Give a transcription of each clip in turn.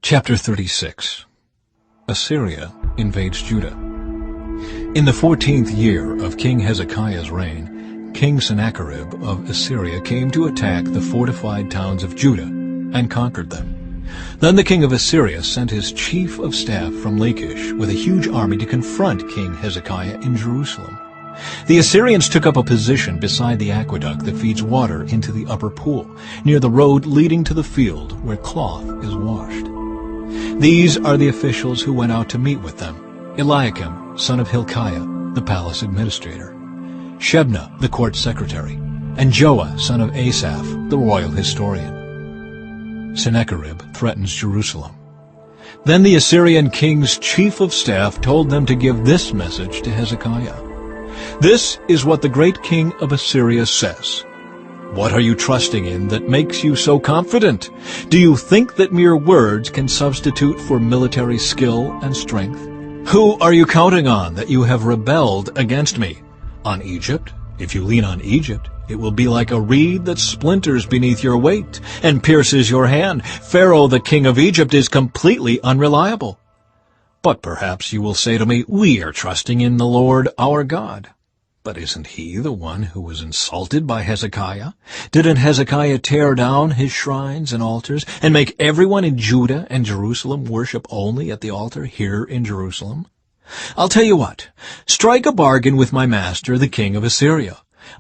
Chapter 36. Assyria invades Judah. In the 14th year of King Hezekiah's reign, King Sennacherib of Assyria came to attack the fortified towns of Judah and conquered them. Then the king of Assyria sent his chief of staff from Lachish with a huge army to confront King Hezekiah in Jerusalem. The Assyrians took up a position beside the aqueduct that feeds water into the upper pool, near the road leading to the field where cloth is washed. These are the officials who went out to meet with them: Eliakim, son of Hilkiah, the palace administrator; Shebna, the court secretary; and Joah, son of Asaph, the royal historian. Sennacherib threatens Jerusalem. Then the Assyrian king's chief of staff told them to give this message to Hezekiah. "This is what the great king of Assyria says. What are you trusting in that makes you so confident? Do you think that mere words can substitute for military skill and strength? Who are you counting on that you have rebelled against me? On Egypt? If you lean on Egypt, it will be like a reed that splinters beneath your weight and pierces your hand. Pharaoh, the king of Egypt, is completely unreliable. But perhaps you will say to me, 'We are trusting in the Lord our God.' But isn't he the one who was insulted by Hezekiah? Didn't Hezekiah tear down his shrines and altars and make everyone in Judah and Jerusalem worship only at the altar here in Jerusalem? I'll tell you what, strike a bargain with my master, the king of Assyria.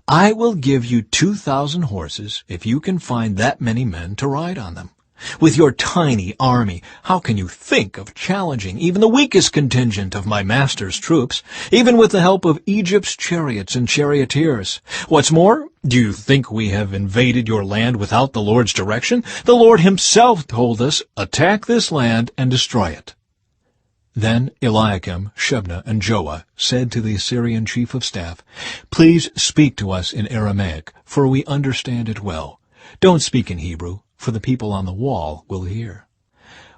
I will give you 2,000 horses if you can find that many men to ride on them. With your tiny army, how can you think of challenging even the weakest contingent of my master's troops, even with the help of Egypt's chariots and charioteers? What's more, do you think we have invaded your land without the Lord's direction? The Lord himself told us, 'Attack this land and destroy it.'" Then Eliakim, Shebna, and Joah said to the Assyrian chief of staff, "Please speak to us in Aramaic, for we understand it well. Don't speak in Hebrew, for the people on the wall will hear."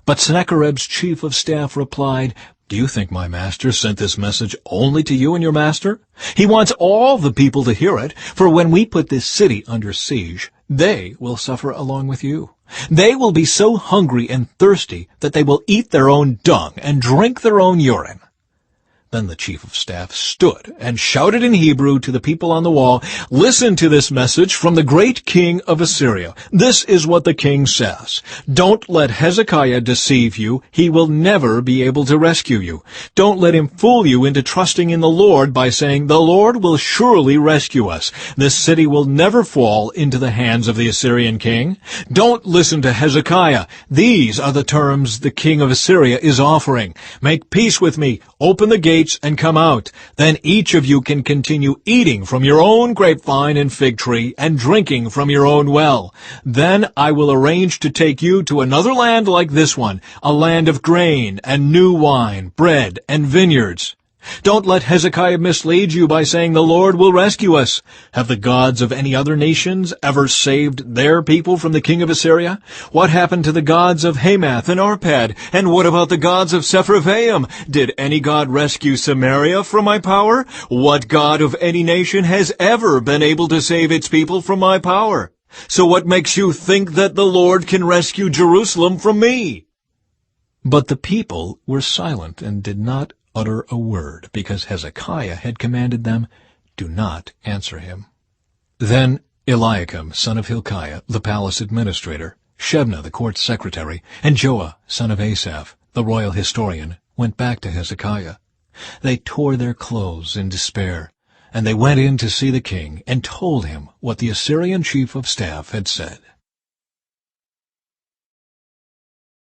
But Sennacherib's chief of staff replied, "Do you think my master sent this message only to you and your master? He wants all the people to hear it, for when we put this city under siege, they will suffer along with you. They will be so hungry and thirsty that they will eat their own dung and drink their own urine." Then the chief of staff stood and shouted in Hebrew to the people on the wall, "Listen to this message from the great king of Assyria. This is what the king says. Don't let Hezekiah deceive you. He will never be able to rescue you. Don't let him fool you into trusting in the Lord by saying, 'The Lord will surely rescue us. This city will never fall into the hands of the Assyrian king.' Don't listen to Hezekiah. These are the terms the king of Assyria is offering. 'Make peace with me. Open the gates and come out. Then each of you can continue eating from your own grapevine and fig tree and drinking from your own well. Then I will arrange to take you to another land like this one, a land of grain and new wine, bread and vineyards.' Don't let Hezekiah mislead you by saying, 'The Lord will rescue us.' Have the gods of any other nations ever saved their people from the king of Assyria? What happened to the gods of Hamath and Arpad? And what about the gods of Sepharvaim? Did any god rescue Samaria from my power? What god of any nation has ever been able to save its people from my power? So what makes you think that the Lord can rescue Jerusalem from me?" But the people were silent and did not utter a word, because Hezekiah had commanded them, "Do not answer him." Then Eliakim, son of Hilkiah, the palace administrator, Shebna, the court secretary, and Joah, son of Asaph, the royal historian, went back to Hezekiah. They tore their clothes in despair, and they went in to see the king and told him what the Assyrian chief of staff had said.